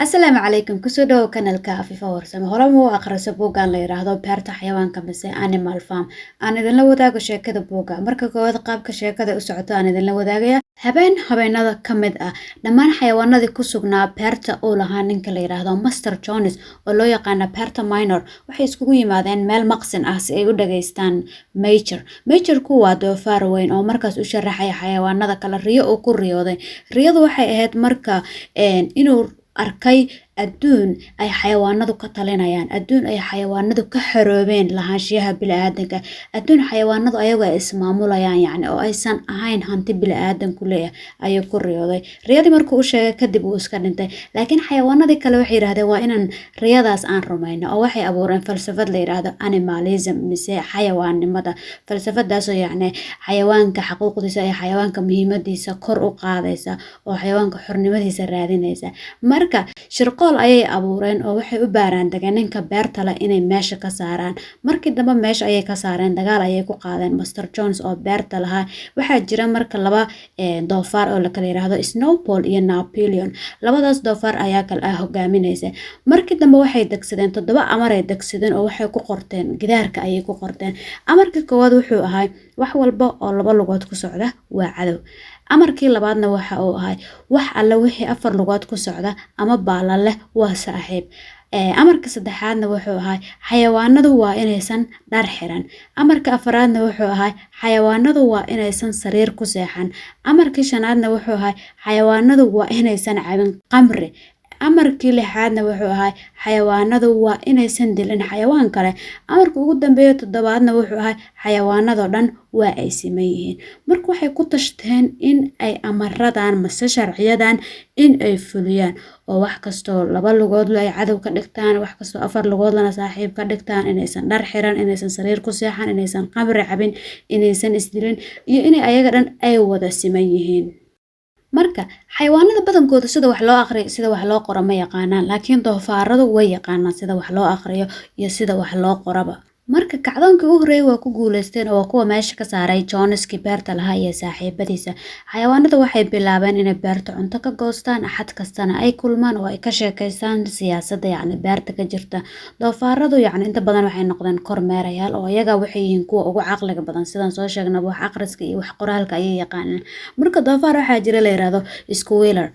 asalaamu calaykum kusoo dhawow kanalka afifa warsame horaba u akhriso buuggan la yiraahdo beerta xayawaanka mise animal farm aan idinla wadaago sheekada buugga marka koowaad qaabka sheekada u socoto aan idinla wadaagaya habeenada ka mid ah dhammaan xayawaanadii ku sugnaa beerta uu lahaa ninka la yiraahdo Master Jones oo loo yaqaana beerta minor waxay iskugu yimaadeen meel maqsin ah si ay u dhageystaan Major ku waa doofaar weyn oo markaas u sharaxaya xayawaanada kala riyo oo ku riyooday riyadu waxay ahayd marka inuu arkay adduun ay xayawaanadu ka talinayaan adduun ay xayawaanadu ka xoroobeen lahaanshiyaha bini'aadanka adduun xayawaanadu ayagu ay ismaamulayaan yacni oo aysan ahayn hanti bini'aadanku leeyahay ayuu ku riyooday riyadii markuu u sheegay kadib uu iska dhintay laakiin xayawaanadii kale waxay yiraahdeen waa inaan riyadaas aan rumayno oo waxay abuureen falsafad la yiraahdo animalism mise xayawaannimada falsafadaasoo yacni xayawaanka xuquuqdiisa iyo xayawaanka muhiimadiisa kor u qaadaysa oo xayawaanka xornimadiisa raadinaysa marka shirqool ayay abuureen oo waxay u baaraan degeen ninka beerta leh inay meesha ka saaraan markii dambe meesha ayay ka saareen dagaal ayay ku qaadeen Master Jones oo beerta lahaa waxaa jira marka laba doofaar oo la kala yiraahdo Snowball iyo Napoleon labadaas doofaar ayaa kala hogaaminaysa markii dambe waxay degsadeen 7 amar ay degsadeen oo waxay ku qorteen gidaarka ayay ku qorteen amarka koowaad wuxuu ahaa wax walba oo laba lugood ku socda waa cadow amarkii labaadna waxa uu ahaa wax alla wixii 4 lugood ku socda ama baala leh waa saaxiib amarka saddexaadna wuxuu ahaa xayawaanadu waa inaysan dhar xiran amarka afraadna wuxuu ahaa xayawaanadu waa inaysan sariir ku seexan amarkii shanaadna wuxuu ahaa xayawaanadu waa inaysan cabin qamri amarkii lixaadna wuxuu ahaa xayawaanadu waa inaysan dilin xayawaan kale amarka ugu dambeeya toddobaadna wuxuu ahaa xayawaanado dhan waa ay siman yihiin marka waxay ku tashteen in ay amaradan mase sharciyadan in ay fuliyaan oo wax kastoo laba lugood ay cadow ka dhigtaan wax kastoo 4 lugoodna saaxiib ka dhigtaan inaysan dhar xiran inaysan sariir ku seexan inaysan qamri cabin inaysan isdilin iyo in ayaga dhan ay wada siman yihiin marka xayawaanada badankooda sida wax loo aqriyo sida wax loo qoro ma yaqaanaan laakiin doofaaradu way yaqaanaan sida wax loo aqriyo iyo sida wax loo qoraba marka kacdoonkii u horeeyay waa ku guuleysteen oo kuwa meesha ka saaray Joneski beerta lahaa iyo saaxiibadiisa xayawaanada waxay bilaabeen inay beerta cunto ka goostaan axad kastana ay kulmaan oo ay ka sheekaystaan siyaasadda yacni beerta ka jirta doofaaradu yacni inta badan waxay noqdeen kormeerayaal oo iyaga waxay yihiin kuwa ugu caqliga badan sidaan soo sheegnay wax aqriska iyo wax qoraalka ayay yaqaanaan marka doofaar waxaa jira la yiraahdo squealer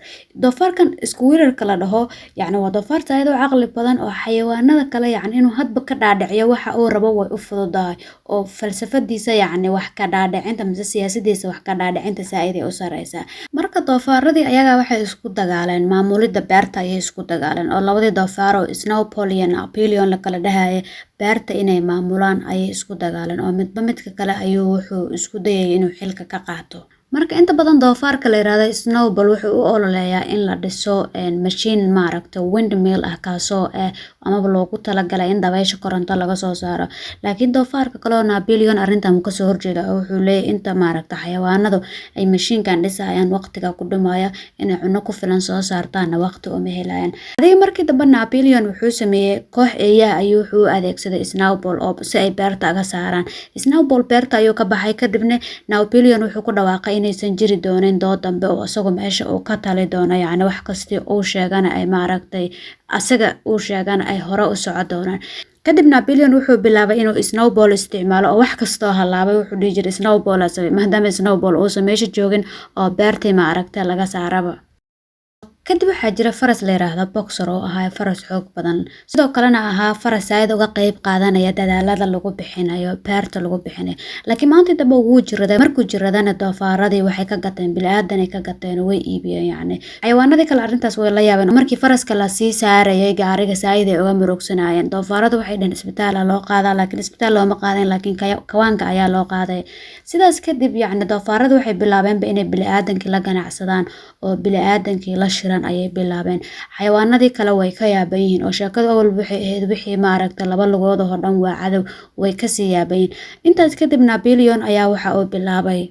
doofaarkan squealer la dhaho yacni waa doofaar taayado caqli badan oo xayawaanada kale yacni inuu hadba ka dhaadhiciyo waxa uu rabo way u fududahay oo falsafadiisa yacni wax ka dhaadhicinta mise siyaasadiisa wax ka dhaadhicinta saa'iday u sareysa marka doofaaradii ayaga waxay isku dagaaleen maamulida beerta ayay isku dagaaleen oo labadii doofaar oo Snowball iyo Napoleon la kala dhahaye beerta inay maamulaan ayay isku dagaaleen oo midba midka kale ayuu wuxuu isku dayay inuu xilka ka qaato marka inta badan doofaarka la yiraahdo Snowball wuxuu u ololeeyaa in la dhiso machine maaragta windmill ah kaasoo amaba loogu talagalay in dabaysha koronto laga soo saaro laakiin doofaarka kale oo Napoleon arrintan uu ka soo horjeeda wuxuu leeyahay inta maaragta xayawaanadu ay machine-kan dhisayaan waqtiga ku dhumaya inay cunno ku filan soo saartaan waqti uma helayaan hadii markii dambe Napoleon wuxuu sameeyay koox eeyaha ayuu wuxuu adeegsaday Snowball oo si ay beerta aga saaraan Snowball beerta ayuu ka baxay kadibna Napoleon wuxuu ku dhawaaqay inaysan jiri doonin dood dambe oo asagu meesha uu ka tali doono yacni wax kasta uu sheegana ay maaragtay asaga uu sheegana ay hore u socon doonaan kadib Napoleon wuxuu bilaabay inuu Snowball isticmaalo oo wax kasta halaabay wuxuu dhigi jiray Snowball asagay maadaama Snowball uu meesha joogin oo beertay maaragtay laga saaraba kadib waxaa jira faras la yiraahdo Boxer oo ahaa faras xoog badan sidoo kalena ahaa faras aad uga qayb qaadanaya dadaalada lagu bixinayo beerta lagu bixinayo laakiin maanta daba uu jiraday markuu jiradana doofaaradii waxay ka gateen bini'aadan ay ka gateen way iibiyeen yacni xayawaanadii kale arrintaas way la yaabeen markii faraska la sii saarayay gaariga saayid ay uga murugsanayeen doofaaradu waxay dhan isbitaal loo qaadaa laakiin isbitaal looma qaadin laakiin kawaanka ayaa loo qaaday sidaas kadib yacni doofaaradu waxay bilaabeen inay bini'aadankii la ganacsadaan oo bini'aadankii la shiran ayay bilaabeen xayawaanadii kale way ka yaaban yihiin oo sheekada awal waxay ahayd wixii maaragta laba lugood oo dhan waa cadow way ka sii yaaban yihiin intaas kadib Napoleon ayaa waxa uu bilaabay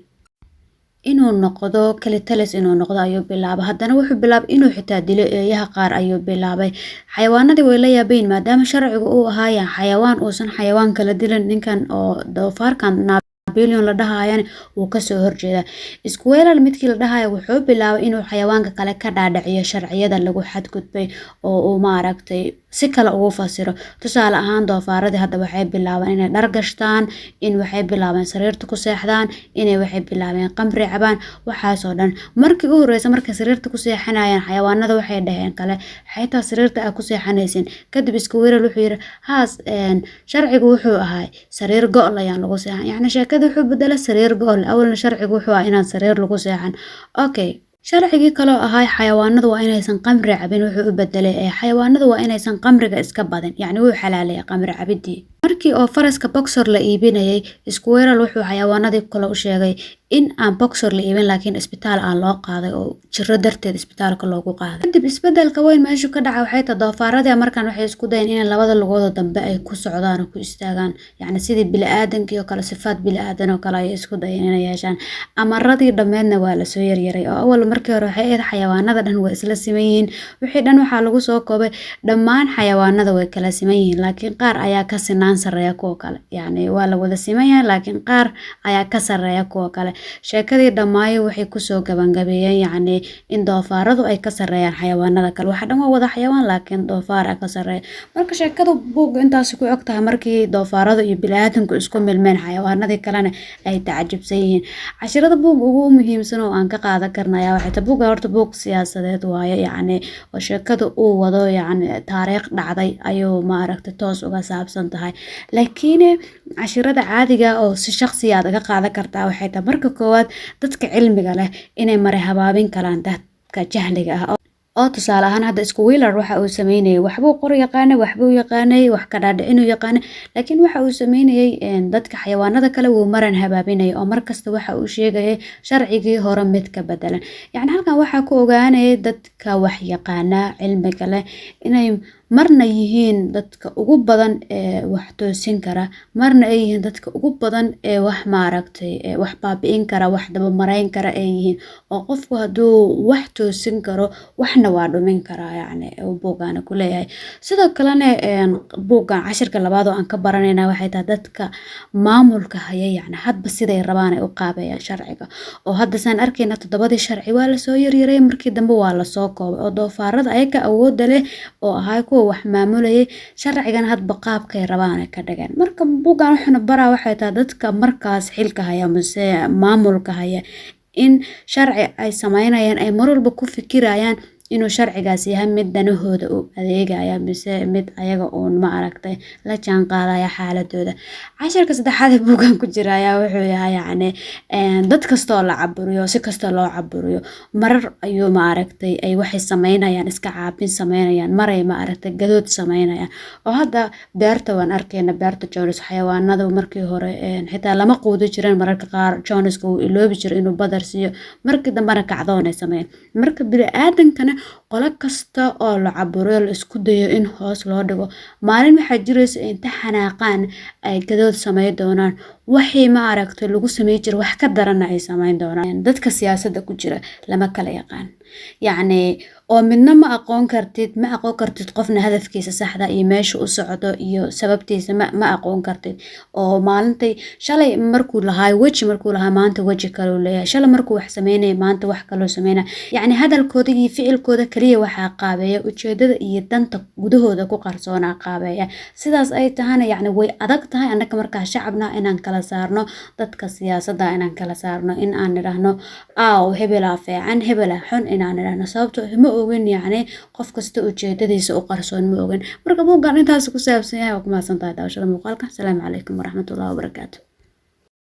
inuu noqdo kalitalis inuu noqdo ayuu bilaabay haddana wuxuu bilaabay inuu xitaa dilo eeyaha qaar ayuu bilaabay xayawaanadii way la yaabayn maadaama sharcigu uu ahaa xayawaan uusan xayawaan kala dilin ninkan oo doofaarkan billion la dhahayan wuu kasoo horjeeda. Squirrel midkii la dhahayo wuxuu bilaabay inuu xayawaanka kale ka dhaadhiciyo sharciyada lagu xadgudbay oo uu maaragtay si kale ugu fasiro. Tusaale ahaan doofaaradii hadda waxay bilaabeen inay dhar gashtaan, in waxay bilaabeen sariirta ku seexdaan, inay waxay bilaabeen qamri cabaan, waxaasoo dhan. Markii ugu horreysay markay sariirta ku seexanayaan xayawaanada waxay dhaheen kale xitaa sariirta aad ku seexanaysin. Kadib Squirrel wuxuu yiri haas sharcigu wuxuu ahaa sariir go'ol ayaan lagu seexan. Yacni sheekada wuxuu bedelay sariir go'ol. Awalna sharcigu wuxuu ahaa inaan sariir lagu seexan. Okay. sharcigii kaloo ahaa xayawaanadu waa inaysan qamri cabin wuxuu u bedelay xayawaanadu waa inaysan qamriga iska badin, yacni wuu xalaalay qamri cabidii. markii oo faraska boxer la iibinayay, Squirrel wuxuu xayawaanadii kale u sheegay in aan boxer la iibin laakiin isbitaal aan loo qaaday oo jiro darteed isbitaalka loogu qaaday. kadib isbedelka weyn meeshu ka dhacay waxay tahay doofaaradii markaan waxay isku dayeen in labada lugooda dambe ay ku socdaan oo ku istaagaan, yacni sidii bini'aadankii oo kale sifaad bini'aadan oo kale ay isku dayeen inay yeeshaan. amaradii dhammeedna waa la soo yaryaray oo awal markii hore waxay ahayd xayawaanada dhan way isla siman yihiin, wixii dhan waxaa lagu soo koobay dhammaan xayawaanada way kala siman yihiin laakiin qaar ayaa ka sinaan sareeya kuwa kale, yacni waa la wada siman yahay laakiin qaar ayaa ka sareeya kuwa kale. sheekadii dhammaayo waxay kusoo gabangabeeyeen yacni in doofaaradu ay ka sareeyaan xayawaanada kale. waxa dhan waa wada xayawaan laakiin doofaar ka sareeya. marka sheekadu buug intaas ku eg tahay markii doofaaradu iyo bini'aadanku isku milmeen xayawaanadii kalena ay tacajubsan yihiin. cashirada buug ugu muhiimsan oo aan ka qaadan karnaya waxay tahay buugga horta buug siyaasadeed waaye, yacni oo sheekada uu wado yacni taariikh dhacday ayuu maaragtay toos uga saabsan tahay. laakiin cashirada caadiga oo si shakhsi aad ka qaadan kartaa waxay tahay marka koowaad dadka cilmiga leh inay mare habaabin karaan dadka jahliga ah oo tusaale ahaan hadda Squirrel waxa uu sameynayay waxbuu qor yaqaanay, waxbuu yaqaanay, wax ka dhaadhicin uu yaqaanay, laakiin waxa uu sameynayay dadka xayawaanada kale wuu maran habaabinay oo markasta waxa uu sheegayay sharcigii hore mid ka bedelan. yacni halkan waxa ku ogaanay dadka wax yaqaana cilmiga leh inay marna yihiin dadka ugu badan ee wax toosin kara, marna ay yihiin dadka ugu badan ee wax maaragtay wax baabi'in kara, wax daba marayn kara ay yihiin oo qofku hadduu wax toosin karo waxna waa dhumin karaa, yacni uu buuggaana ku leeyahay. sidoo kalena buuggan cashirka labaad oo aan ka baranayna waxay tahay dadka maamulka haya yacni hadba siday rabaan ay u qaabeeyaan sharciga. oo hadda saan arkayna 7 sharci waa la soo yaryaray markii dambe waa la soo koobay oo doofaarada ayaga awoodda leh oo ahaa kuwa wax maamulayay sharcigan hadba qaabkay rabaan ay ka dhigeen. marka buuggan wuxuuna baraa waxay tahay dadka markaas xilka haya mise maamulka haya in sharci ay sameynayaan ay mar walba ku fikirayaan inuu sharcigaas yahay mid danahooda u adeegaya mise mid ayaga uun ma aragtay la jaan qaadaya xaaladooda. cashirka saddexaad ee buuggan ku jira ayaa wuxuu yahay yacni dad kastoo la caburiyo si kasta loo caburiyo marar ayuu ma aragtay ay waxay sameynayaan iska caabin sameynayaan maray ma aragtay gadood sameynayaan. oo hadda beerta waan arkayna beerta Jones xayawaanada markii hore xitaa lama quudi jirin mararka qaar Joneska uu iloobi jiray inuu badar siiyo markii dambena kacdoon ay sameeyeen. marka bini'aadankana qolo kasta oo la caburiyo la isku dayo in hoos loo dhigo maalin waxaa jiraysa inta xanaaqaan ay gadood sameyn doonaan waxay ma aragtay lagu sameey jir wax ka daran ay sameyn doonaan. dadka siyaasadda ku jira lama kala yaqaan, yacni oo midna ma aqoon kartid qofna hadafkiisa saxda iyo meesha u socdo iyo sababtiisa ma aqoon kartid. oo maalintay shalay markuu lahaa weji markuu lahaa maanta weji kale uu leeyahay, shalay markuu wax sameynay maanta wax kale uu sameynaa, yacni hadalkooda iyo ficilkooda kaliya waxaa qaabeeya ujeedada iyo danta gudahooda ku qarsoonaa qaabeeya. sidaas ay tahana yacni way adag tahay annaka markaa shacabna inaan kala saarno dadka siyaasadda inaan kala saarno in aan nidhaahno hebela fiican hebela xun inaan nidhaahno sababtoo ma ogin yacni qof kasta ujeedadiisa u qarsoon ma ogin. marka buuggan intaas ku saabsan yahay waa ku mahadsantahay daawashada muuqaalka. asalaamu calaykum waraxmatullaahi wabarakaatu.